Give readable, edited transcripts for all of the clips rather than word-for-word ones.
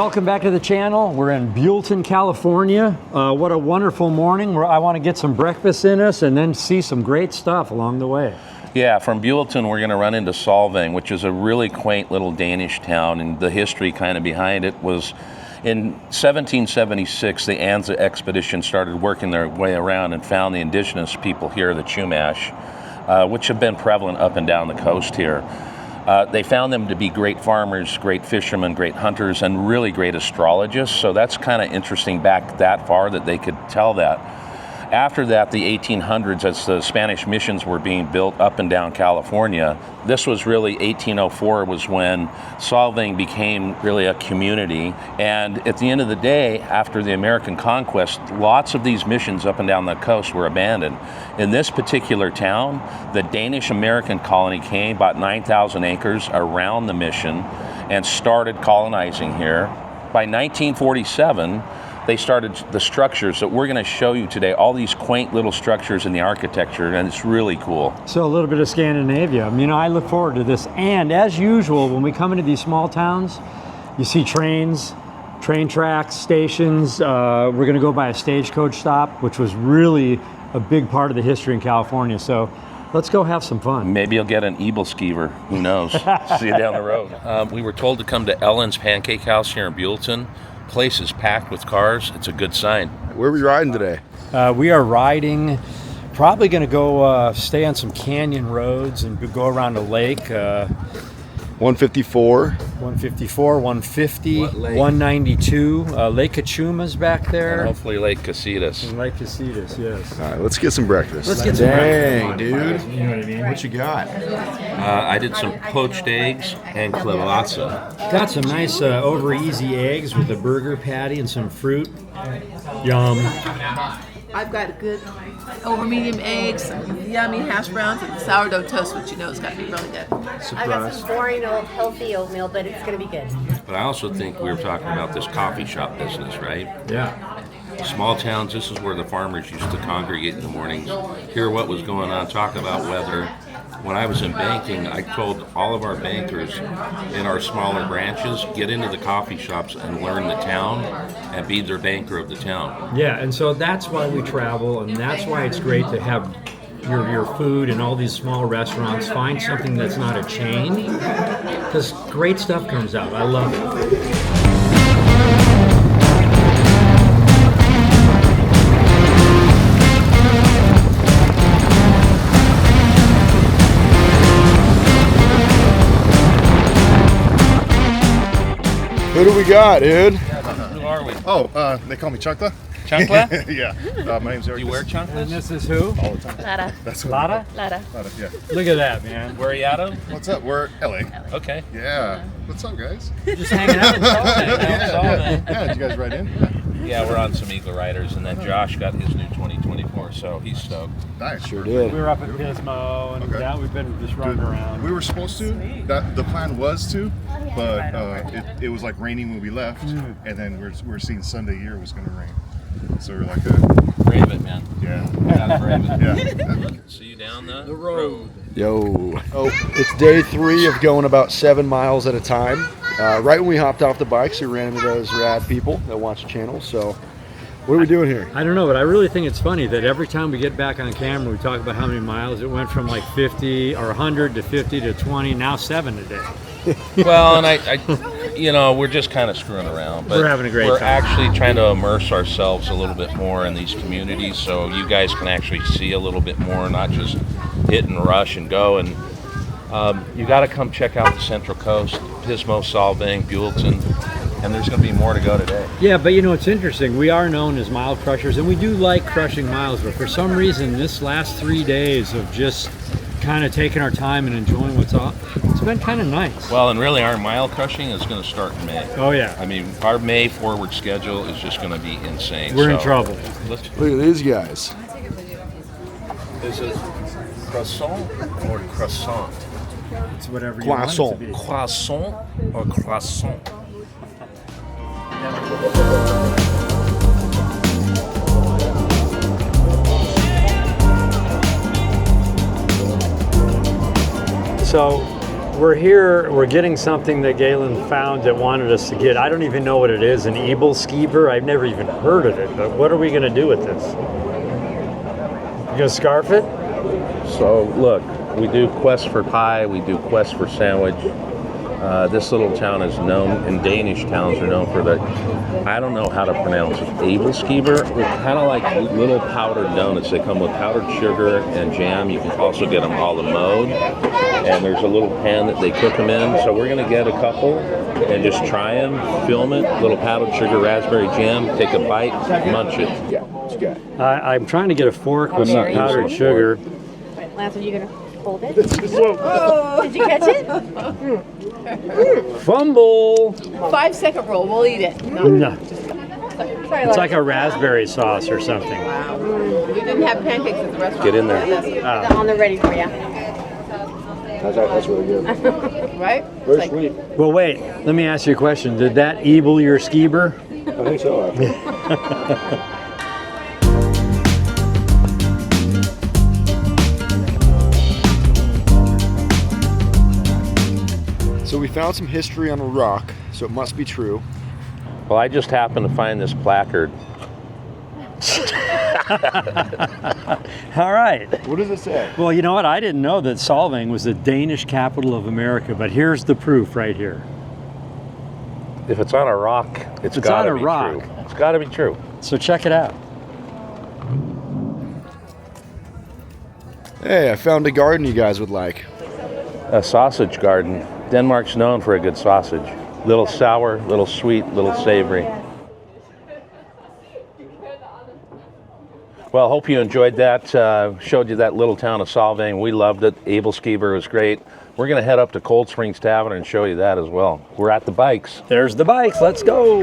Welcome back to the channel. We're in Buellton, California. What a wonderful morning. I want to get some breakfast in us and then see some great stuff along the way. Yeah, from Buellton we're going to run into Solvang, which is a really quaint little Danish town, and the history kind of behind it was in 1776 the Anza expedition started working their way around and found the indigenous people here, the Chumash, which have been prevalent up and down the coast here. They found them to be great farmers, great fishermen, great hunters, and really great astrologists. So that's kind of interesting back that far that they could tell that. After that, the 1800s, as the Spanish missions were being built up and down California, this was really 1804 was when Solvang became really a community. And at the end of the day, after the American conquest, lots of these missions up and down the coast were abandoned. In this particular town, the Danish-American colony came, bought 9,000 acres around the mission, and started colonizing here. By 1947, they started the structures that we're going to show you today, all these quaint little structures in the architecture, and it's really cool. So a little bit of Scandinavia. You know, I look forward to this. And as usual, when we come into these small towns, you see trains, train tracks, stations. We're going to go by a stagecoach stop, which was really a big part of the history in California. So let's go have some fun. Maybe you'll get an Eagle-skeever. Who knows? See you down the road. We were told to come to Ellen's Pancake House here in Buellton. Place is packed with cars. It's a good sign. Where are we riding today? We are riding, probably going to go stay on some canyon roads and go around a lake. 154. 154, 150, 192. Lake Cachuma's back there. And hopefully Lake Casitas. And Lake Casitas, yes. All right, let's get some breakfast. Let's get some breakfast. Dang, dude. You know what I mean? What you got? I did some poached eggs and clevatsa. Got some nice over easy eggs with a burger patty and some fruit. Yum. I've got good over medium eggs, some yummy hash browns, and sourdough toast, which you know is got to be really good. I got some boring old healthy oatmeal, but it's going to be good. But I also think we were talking about this coffee shop business, right? Yeah. Small towns, this is where the farmers used to congregate in the mornings, hear what was going on, talk about weather. When I was in banking, I told all of our bankers in our smaller branches, get into the coffee shops and learn the town and be their banker of the town. Yeah, and so that's why we travel, and that's why it's great to have your food in all these small restaurants. Find something that's not a chain, because great stuff comes out. I love it. Who do we got, dude? Who are we? Oh, they call me Chunkla. Chunkla? Yeah. My name's Eric. You wear chunklets? And this is who? all the time. Lada. That's what Lada? Lada. Yeah. Look at that, man. Where are you out of? What's up? We're LA. Okay. Yeah. What's up, guys? Just hanging out in Solvang. Yeah. Did you guys ride in? Yeah, we're on some EagleRiders, and then Josh got his new 2024, so he's stoked. Nice. Sure We did. were up at Pismo, and Okay. now we've been just running around. We were supposed to. The plan was to, but it was like raining when we left, and then we're seeing Sunday here was going to rain. So we're like, Brave it, man. yeah. Gotta brave it. Yeah. See you down the road. Yo. Oh, it's day 3 of going about 7 miles at a time. Right when we hopped off the bikes, we ran into those rad people that watch the channel. So, what are we doing here? I don't know, but I really think it's funny that every time we get back on camera, we talk about how many miles. It went from like 50 or 100 to 50 to 20, now 7 a day. Well, and I you know, we're just kind of screwing around. But We're having a great We're time. actually trying to immerse ourselves a little bit more in these communities so you guys can actually see a little bit more, not just hit and rush and go. And you got to come check out the Central Coast, Pismo, Solvang, Buellton, and there's going to be more to go today. Yeah, but you know, it's interesting. We are known as mile crushers, and we do like crushing miles, but for some reason, this last 3 days of just kind of taking our time and enjoying what's up, it's been kind of nice. Well, and really our mile crushing is going to start in May. Oh, yeah. I mean, our May forward schedule is just going to be insane. We're in trouble. Let's, Look at these guys. is it croissant or croissant? It's whatever you want it to be. Croissant or croissant? So we're here, we're getting something that Galen found that wanted us to get. I don't even know what it is, an Eagle Skeever. I've never even heard of it, but what are we gonna do with this? You gonna scarf it? So look, we do quest for pie, we do quest for sandwich. This little town is known, and Danish towns are known for the, I don't know how to pronounce it, Abelskever. They're kind of like little powdered donuts. They come with powdered sugar and jam. You can also get them a la mode. And there's a little pan that they cook them in. So we're going to get a couple and just try them, film it, little powdered sugar, raspberry jam, take a bite, munch it. Yeah, it's good. I'm trying to get a fork with some not using powdered a sugar. Lance, are you gonna hold it? Did you catch it? Fumble! 5-second roll. We'll eat it. No. No, Sorry, it's like a raspberry sauce or something. Wow. We didn't have pancakes at the restaurant. Get in there. on the ready for you. That's really good. Right? Very Like- sweet. Well, wait, let me ask you a question. Did that evil your skeeber? I think so. So we found some history on a rock, so it must be true. Well, I just happened to find this placard. All right. What does it say? Well, you know what? I didn't know that Solvang was the Danish capital of America, but here's the proof right here. If it's on a rock, it's It's got on to a be rock. true. It's got to be true. So check it out. Hey, I found a garden you guys would like. A sausage garden. Denmark's known for a good sausage. Little sour, little sweet, little savory. Well, hope you enjoyed that. Showed you that little town of Solvang. We loved it. Abelskever was great. We're going to head up to Cold Springs Tavern and show you that as well. We're at the bikes. There's the bikes. Let's go.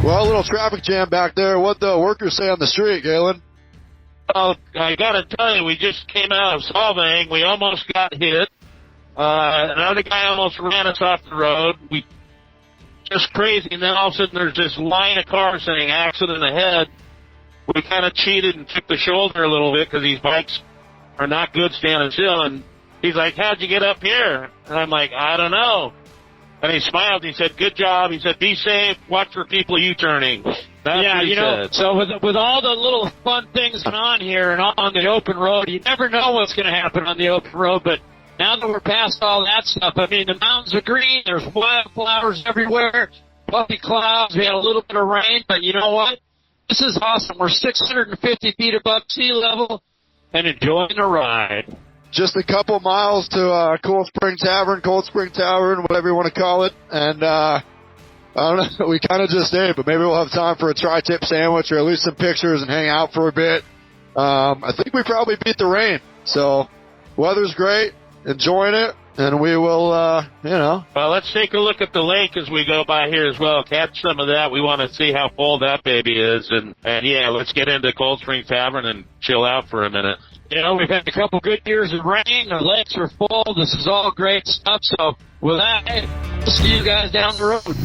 Well, a little traffic jam back there. What the workers say on the street, Galen? Well, I gotta tell you, we just came out of Solvang. We almost got hit. Another guy almost ran us off the road. We just crazy, and then all of a sudden there's this line of cars saying accident ahead. We kind of cheated and took the shoulder a little bit because these bikes are not good standing still. And he's like, "How'd you get up here?" And I'm like, "I don't know." And he smiled. He said, "Good job." He said, "Be safe. Watch for people U-turning." That's Yeah, what he you know, said. so with all the little fun things going on here and on the open road, you never know what's going to happen on the open road, but now that we're past all that stuff, I mean, the mountains are green, there's wildflowers everywhere, puffy clouds, we had a little bit of rain, but you know what? This is awesome. We're 650 feet above sea level and enjoying the ride. Just a couple miles to Cold Springs Tavern, whatever you want to call it. And I don't know, we kind of just ate, but maybe we'll have time for a tri-tip sandwich or at least some pictures and hang out for a bit. I think we probably beat the rain. So weather's great, enjoying it, and we will, Well, let's take a look at the lake as we go by here as well. Catch some of that. We want to see how full that baby is. And yeah, let's get into Cold Springs Tavern and chill out for a minute. You know, we've had a couple good years of rain, the lakes are full, this is all great stuff, so with that, hey, we'll see you guys down the road.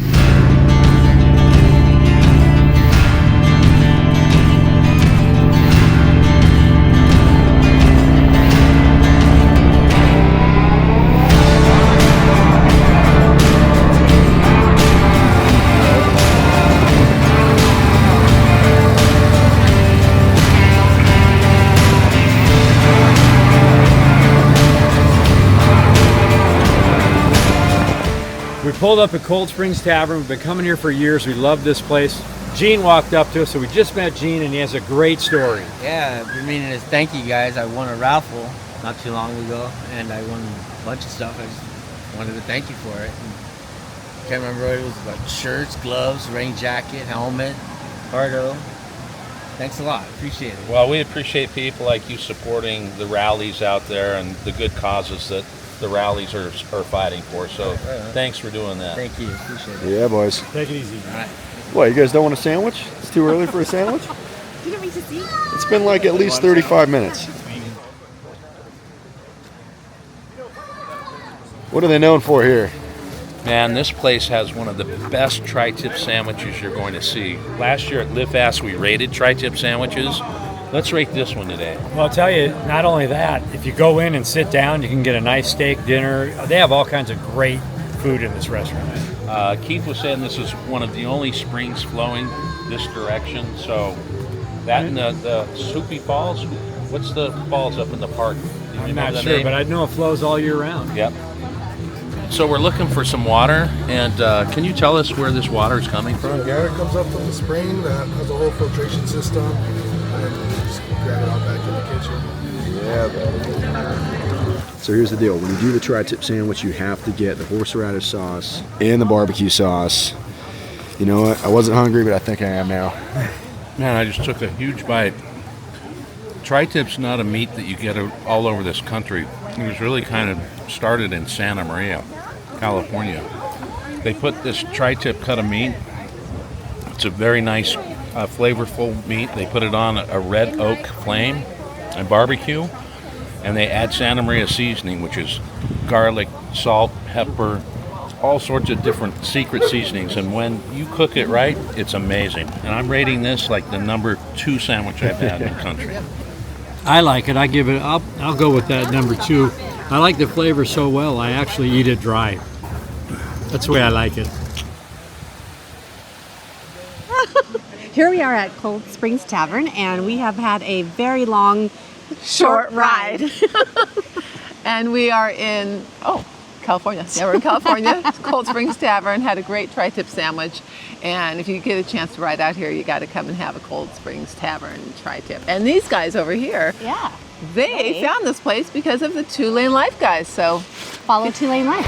We pulled up at Cold Springs Tavern. We've been coming here for years. We love this place. Gene walked up to us, so we just met Gene, and he has a great story. Yeah, I mean, it's thank you guys. I won a raffle not too long ago, and I won a bunch of stuff. I just wanted to thank you for it. And can't remember what it was, about shirts, gloves, rain jacket, helmet, Hardo. Thanks a lot. Appreciate it. Well, we appreciate people like you supporting the rallies out there and the good causes that the rallies are fighting for. So thanks for doing that. Thank you. Appreciate it. Yeah, boys. Take it easy. All right. What, you guys don't want a sandwich? It's too early for a sandwich? You didn't mean to see? It's been like at least 35 minutes. What are they known for here? Man, this place has one of the best tri-tip sandwiches you're going to see. Last year at Live Fast, we rated tri-tip sandwiches. Let's rate this one today. Well, I'll tell you, not only that, if you go in and sit down, you can get a nice steak dinner. They have all kinds of great food in this restaurant. Keith was saying this is one of the only springs flowing this direction. So that and the Soupy Falls, what's the falls up in the park? Do you I'm remember not the sure, name? but I know it flows all year round. Yep. So we're looking for some water, and can you tell us where this water is coming from? Yeah, it comes up from the spring that has a whole filtration system, and we just grab it out back in the kitchen. Yeah, buddy. So here's the deal. When you do the tri-tip sandwich, you have to get the horseradish sauce and the barbecue sauce. You know what? I wasn't hungry, but I think I am now. Man, I just took a huge bite. Tri-tip's not a meat that you get all over this country. It was really kind of started in Santa Maria, California. They put this tri-tip cut of meat. It's a very nice, flavorful meat. They put it on a red oak flame and barbecue, and they add Santa Maria seasoning, which is garlic, salt, pepper, all sorts of different secret seasonings. And when you cook it right, it's amazing. And I'm rating this like the number 2 sandwich I've had in the country. I like it. I'll go with that number 2. I like the flavor so well, I actually eat it dry. That's the way I like it. Here we are at Cold Springs Tavern, and we have had a very long, short ride. And we are in, California. Yeah, we're in California. Cold Springs Tavern, had a great tri-tip sandwich. And if you get a chance to ride out here, you got to come and have a Cold Springs Tavern tri-tip. And these guys over here, Yeah. they found this place because of the 2 Lane Life guys. So Follow 2 Lane Life.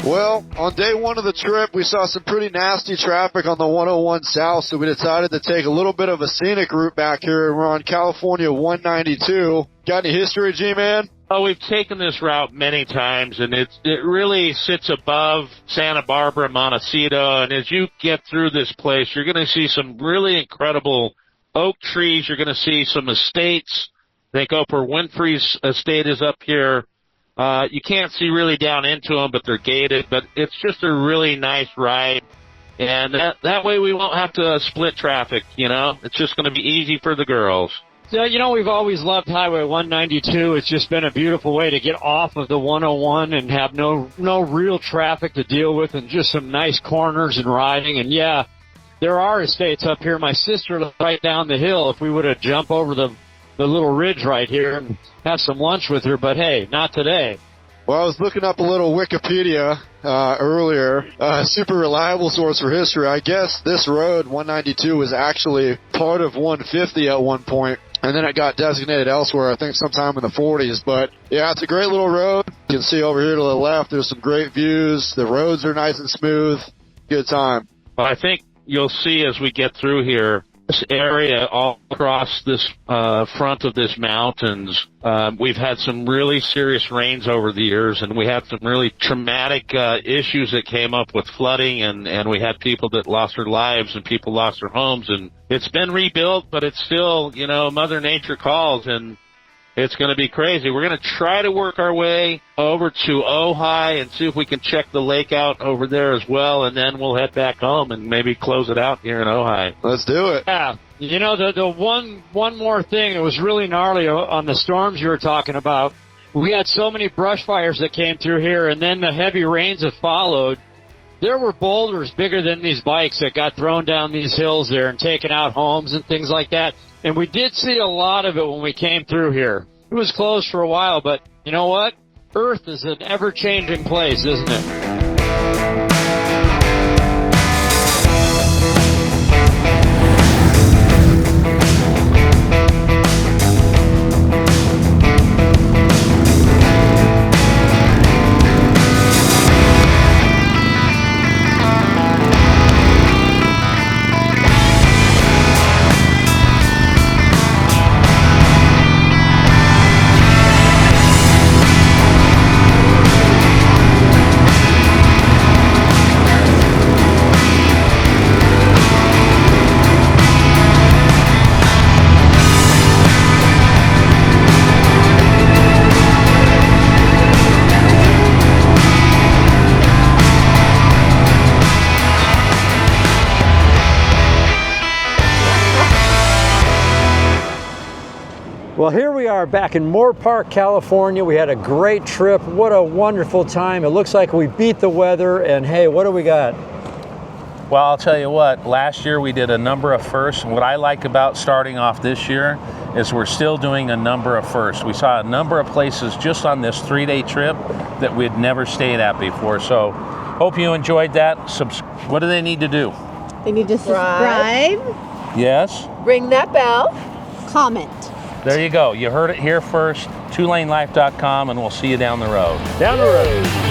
Well, on day 1 of the trip, we saw some pretty nasty traffic on the 101 South, so we decided to take a little bit of a scenic route back here, and we're on California 192. Got any history, G-Man? Oh, we've taken this route many times, and it really sits above Santa Barbara, Montecito, and as you get through this place, you're going to see some really incredible oak trees. You're going to see some estates. I think Oprah Winfrey's estate is up here. You can't see really down into them, but they're gated. But it's just a really nice ride, and that way we won't have to split traffic. You know, it's just going to be easy for the girls. So, you know, we've always loved Highway 192. It's just been a beautiful way to get off of the 101 and have no real traffic to deal with, and just some nice corners and riding. And yeah, there are estates up here. My sister lived right down the hill. If we would have jumped over the little ridge right here and have some lunch with her, but hey, not today. Well, I was looking up a little Wikipedia earlier, super reliable source for history. I guess this road, 192, was actually part of 150 at one point, and then it got designated elsewhere, I think sometime in the 40s. But yeah, it's a great little road. You can see over here to the left, there's some great views. The roads are nice and smooth. Good time. Well, I think you'll see as we get through here, this area all across this front of this mountains, we've had some really serious rains over the years, and we had some really traumatic issues that came up with flooding, and we had people that lost their lives and people lost their homes, and it's been rebuilt, but it's still, you know, Mother Nature calls, and it's going to be crazy. We're going to try to work our way over to Ojai and see if we can check the lake out over there as well, and then we'll head back home and maybe close it out here in Ojai. Let's do it. Yeah. You know, the one more thing that was really gnarly on the storms you were talking about, we had so many brush fires that came through here, and then the heavy rains that followed. there were boulders bigger than these bikes that got thrown down these hills there and taken out homes and things like that. And we did see a lot of it when we came through here. It was closed for a while, but you know what? Earth is an ever-changing place, isn't it? Well, here we are back in Moore Park, California. We had a great trip. What a wonderful time. It looks like we beat the weather, and hey, what do we got? Well, I'll tell you what, last year we did a number of firsts. What I like about starting off this year is we're still doing a number of firsts. We saw a number of places just on this 3-day trip that we'd never stayed at before. So hope you enjoyed that. What do they need to do? They need to subscribe. Yes? Ring that bell. Comment. There you go. You heard it here first. twolanelife.com, and we'll see you down the road. Down the road.